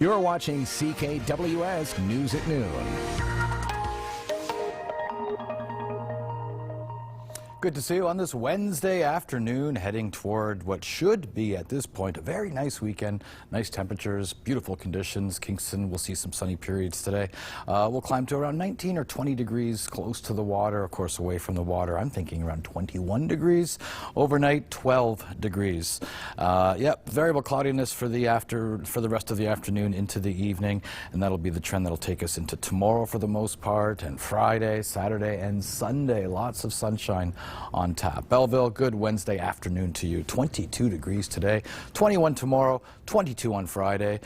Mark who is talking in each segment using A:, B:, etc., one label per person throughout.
A: You're watching CKWS News at Noon. Good to see you on this Wednesday afternoon, heading toward what should be, at this point, a very nice weekend. Nice temperatures, beautiful conditions. Kingston will see some sunny periods today. We'll climb to around 19 or 20 degrees close to the water, of course, away from the water. I'm thinking around 21 degrees. Overnight, 12 degrees. Yep, variable cloudiness for the rest of the afternoon into the evening, and that'll be the trend that'll take us into tomorrow for the most part, and Friday, Saturday, and Sunday. Lots of sunshine on tap. Belleville, good Wednesday afternoon to you. 22 degrees today, 21 tomorrow, 22 on Friday.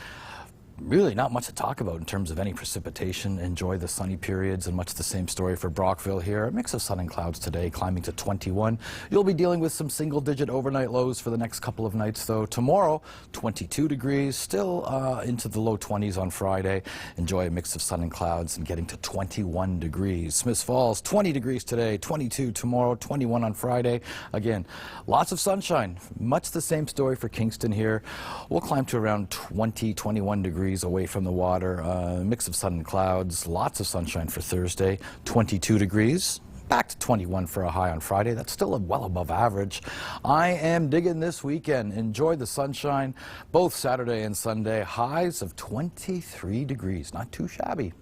A: Really not much to talk about in terms of any precipitation. Enjoy the sunny periods, and much the same story for Brockville here. A mix of sun and clouds today, climbing to 21. You'll be dealing with some single-digit overnight lows for the next couple of nights, though. Tomorrow, 22 degrees, still into the low 20s on Friday. Enjoy a mix of sun and clouds and getting to 21 degrees. Smiths Falls, 20 degrees today, 22 tomorrow, 21 on Friday. Again, lots of sunshine. Much the same story for Kingston here. We'll climb to around 20, 21 degrees away from the water. Mix of sun and clouds. Lots of sunshine for Thursday. 22 degrees. Back to 21 for a high on Friday. That's still well above average. I am digging this weekend. Enjoy the sunshine both Saturday and Sunday. Highs of 23 degrees. Not too shabby.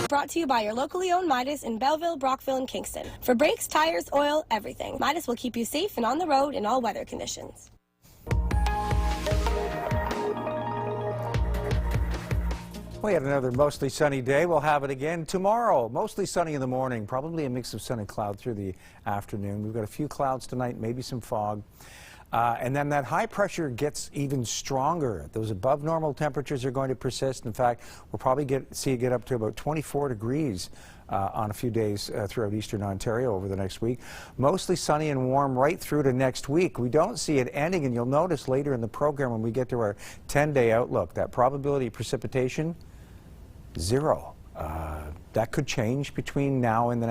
B: Brought to you by your locally owned Midas in Belleville, Brockville, and Kingston. For brakes, tires, oil, everything. Midas will keep you safe and on the road in all weather conditions.
C: We had another mostly sunny day. We'll have it again tomorrow. Mostly sunny in the morning, probably a mix of sun and cloud through the afternoon. We've got a few clouds tonight, maybe some fog. And then that high pressure gets even stronger. Those above normal temperatures are going to persist. In fact, we'll probably see it get up to about 24 degrees on a few days throughout eastern Ontario over the next week. Mostly sunny and warm right through to next week. We don't see it ending, and you'll notice later in the program when we get to our 10-day outlook, that probability of precipitation, 0. That could change between now and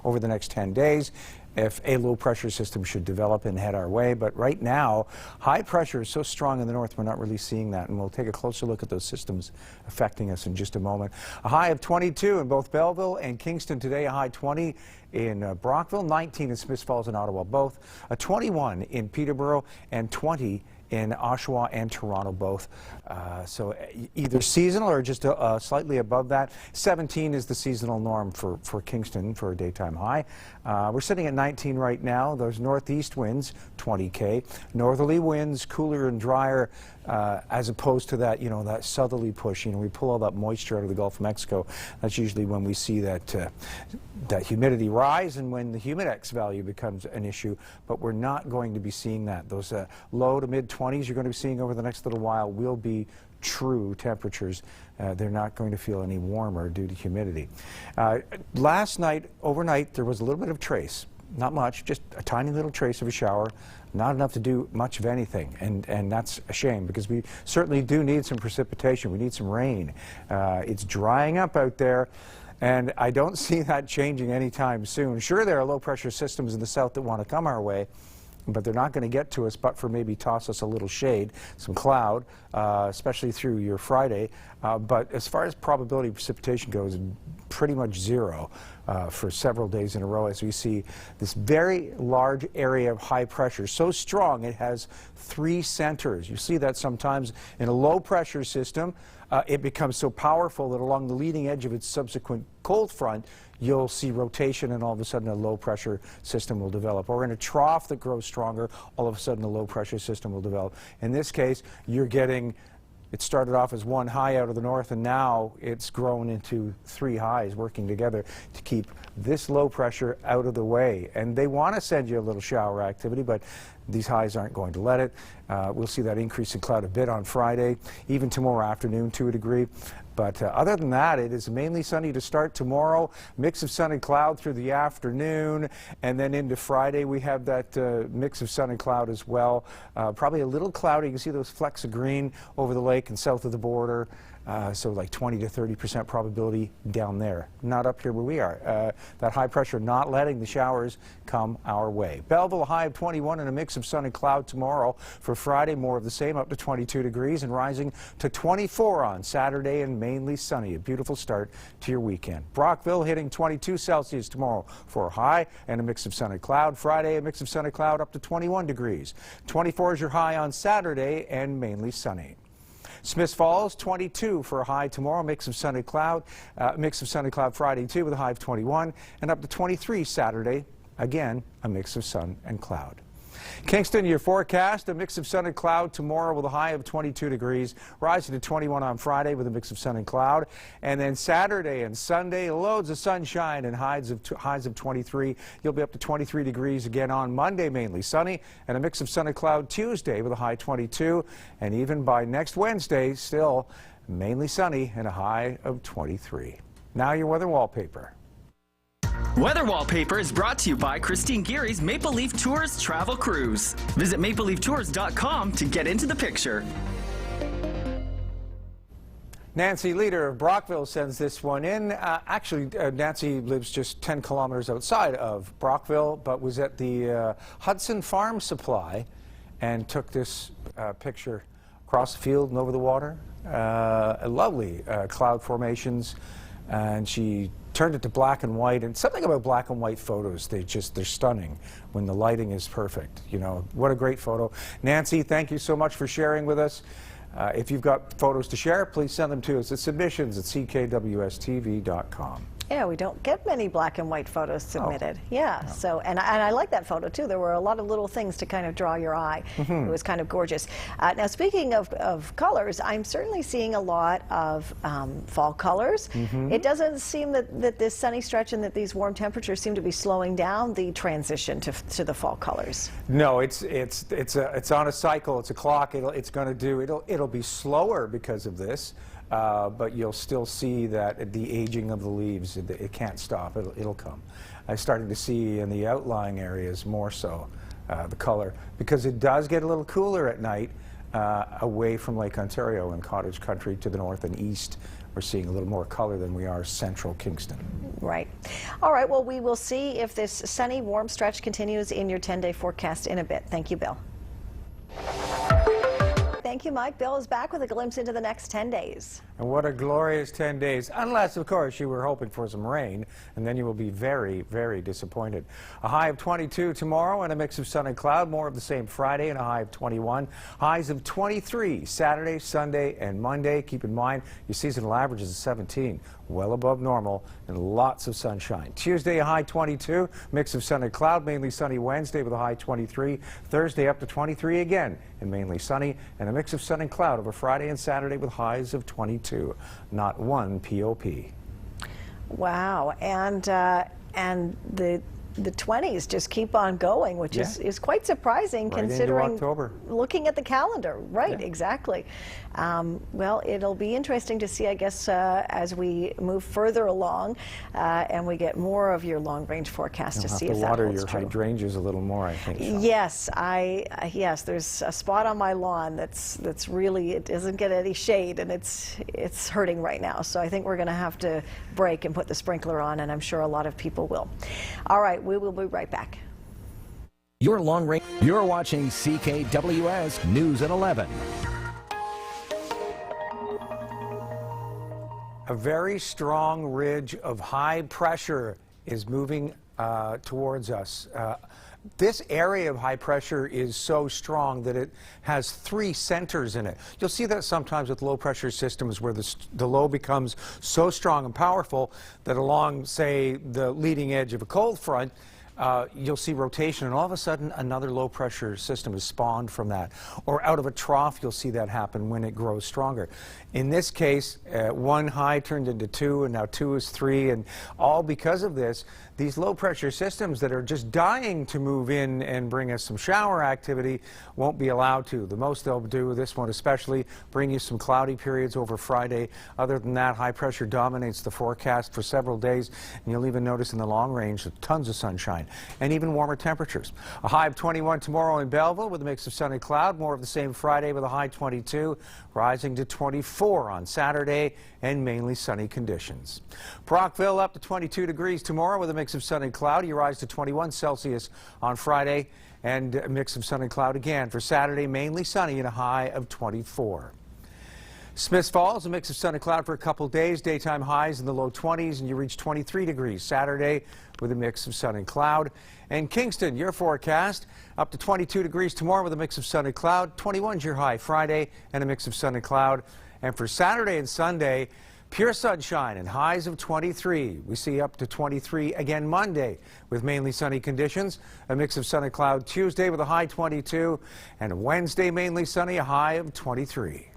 C: over the next 10 days if a low pressure system should develop and head our way. But right now, high pressure is so strong in the north, we're not really seeing that. And we'll take a closer look at those systems affecting us in just a moment. A high of 22 in both Belleville and Kingston today, a high 20 in Brockville, 19 in Smiths Falls and Ottawa both, a 21 in Peterborough, and 20 in Oshawa and Toronto both. So either seasonal or just slightly above that. 17 is the seasonal norm for Kingston for a daytime high. We're sitting at 19 right now. Those northeast winds, 20 km. Northerly winds, cooler and drier, as opposed to that, that southerly push. We pull all that moisture out of the Gulf of Mexico. That's usually when we see that humidity rise and when the humidex value becomes an issue. But we're not going to be seeing that. Those low to mid 20s you're going to be seeing over the next little while will be true temperatures. They're not going to feel any warmer due to humidity. Last night, overnight, there was a little bit of trace. Not much, just a tiny little trace of a shower. Not enough to do much of anything, and that's a shame because we certainly do need some precipitation. We need some rain. It's drying up out there, and I don't see that changing anytime soon. Sure, there are low-pressure systems in the south that want to come our way, but they're not going to get to us but for maybe toss us a little shade, some cloud, especially through your Friday. But as far as probability of precipitation goes, pretty much 0 for several days in a row as we see this very large area of high pressure, so strong it has 3 centers. You see that sometimes in a low pressure system. It becomes so powerful that along the leading edge of its subsequent cold front, you'll see rotation, and all of a sudden a low pressure system will develop. Or in a trough that grows stronger, all of a sudden a low pressure system will develop. In this case, you're getting, it started off as one high out of the north, and now it's grown into 3 highs working together to keep this low pressure out of the way. And they want to send you a little shower activity, but these highs aren't going to let it. We'll see that increase in cloud a bit on Friday, even tomorrow afternoon to a degree. But other than that, it is mainly sunny to start tomorrow. Mix of sun and cloud through the afternoon. And then into Friday, we have that mix of sun and cloud as well. Probably a little cloudy. You can see those flecks of green over the lake and south of the border. So like 20 to 30% probability down there. Not up here where we are. That high pressure not letting the showers come our way. Belleville, a high of 21 and a mix of sun and cloud tomorrow. For Friday, more of the same, up to 22 degrees and rising to 24 on Saturday, and mainly sunny. A beautiful start to your weekend. Brockville hitting 22 Celsius tomorrow for a high and a mix of sun and cloud. Friday, a mix of sun and cloud up to 21 degrees. 24 is your high on Saturday and mainly sunny. Smiths Falls, 22 for a high tomorrow, mix of sun and cloud. Friday too with a high of 21 and up to 23 Saturday. Again, a mix of sun and cloud. Kingston, your forecast, a mix of sun and cloud tomorrow with a high of 22 degrees, rising to 21 on Friday with a mix of sun and cloud. And then Saturday and Sunday, loads of sunshine and highs of 23. You'll be up to 23 degrees again on Monday, mainly sunny, and a mix of sun and cloud Tuesday with a high 22. And even by next Wednesday, still mainly sunny and a high of 23. Now your weather wallpaper.
D: Weather Wallpaper is brought to you by Christine Geary's Maple Leaf Tours Travel Cruise. Visit mapleleaftours.com to get into the picture.
C: Nancy, leader of Brockville, sends this one in. Actually, Nancy lives just 10 kilometers outside of Brockville, but was at the Hudson Farm Supply and took this picture across the field and over the water. Lovely cloud formations, and she turned it to black and white. And something about black and white photos, they're stunning when the lighting is perfect. You know, what a great photo. Nancy, thank you so much for sharing with us. If you've got photos to share, please send them to us at submissions@ckwstv.com.
E: Yeah, we don't get many black and white photos submitted. Yeah, so, and I like that photo too. There were a lot of little things to kind of draw your eye. It was kind of gorgeous. Now, speaking of colors, I'm certainly seeing a lot of fall colors. It doesn't seem that this sunny stretch and that these warm temperatures seem to be slowing down the transition to the fall colors.
C: No, it's on a cycle. It's a clock. It'll be slower because of this. But you'll still see that the aging of the leaves, it can't stop. It'll come. I'm starting to see in the outlying areas more so the color, because it does get a little cooler at night away from Lake Ontario and Cottage Country to the north and east. We're seeing a little more color than we are central Kingston. Right.
E: All right, well, we will see if this sunny, warm stretch continues in your 10-day forecast in a bit. Thank you, Bill. Thank you, Mike. Bill is back with a glimpse into the next 10 days.
C: And what a glorious 10 days, unless, of course, you were hoping for some rain, and then you will be very, very disappointed. A high of 22 tomorrow and a mix of sun and cloud, more of the same Friday, and a high of 21. Highs of 23 Saturday, Sunday, and Monday. Keep in mind, your seasonal average is 17, well above normal, and lots of sunshine. Tuesday, a high 22, mix of sun and cloud, mainly sunny Wednesday with a high 23. Thursday up to 23 again, and mainly sunny, and a mix of sun and cloud over Friday and Saturday with highs of 22. Not one POP.
E: Wow, and the 20s just keep on going, which is quite surprising,
C: right,
E: considering
C: into October.
E: Looking at the calendar. Right, exactly. Well, it'll be interesting to see, I guess, as we move further along and we get more of your long-range forecast to see if that holds true. You'll have to water your hydrangeas a little more, I think. Sean. Yes, yes. There's a spot on my lawn that's really, it doesn't get any shade, and it's hurting right now. So I think we're going to have to break and put the sprinkler on, and I'm sure a lot of people will. All right, we will be right back.
F: You're watching CKWS News at 11.
C: A very strong ridge of high pressure is moving towards us. This area of high pressure is so strong that it has 3 centers in it. You'll see that sometimes with low pressure systems where the low becomes so strong and powerful that along, say, the leading edge of a cold front, you'll see rotation, and all of a sudden another low pressure system is spawned from that. Or out of a trough, you'll see that happen when it grows stronger. In this case, one high turned into two, and now two is three, and all because of this, these low pressure systems that are just dying to move in and bring us some shower activity won't be allowed to. The most they'll do, this one especially, bring you some cloudy periods over Friday. Other than that, high pressure dominates the forecast for several days, and you'll even notice in the long range tons of sunshine and even warmer temperatures. A high of 21 tomorrow in Belleville with a mix of sun and cloud. More of the same Friday with a high 22, rising to 24 on Saturday, and mainly sunny conditions. Brockville up to 22 degrees tomorrow with a mix of sun and cloud. You rise to 21 Celsius on Friday, and a mix of sun and cloud again for Saturday, mainly sunny and a high of 24. Smiths Falls, a mix of sun and cloud for a couple days. Daytime highs in the low 20s, and you reach 23 degrees Saturday with a mix of sun and cloud. And Kingston, your forecast, up to 22 degrees tomorrow with a mix of sun and cloud. 21's your high Friday, and a mix of sun and cloud. And for Saturday and Sunday, pure sunshine and highs of 23. We see up to 23 again Monday with mainly sunny conditions. A mix of sun and cloud Tuesday with a high 22, and Wednesday mainly sunny, a high of 23.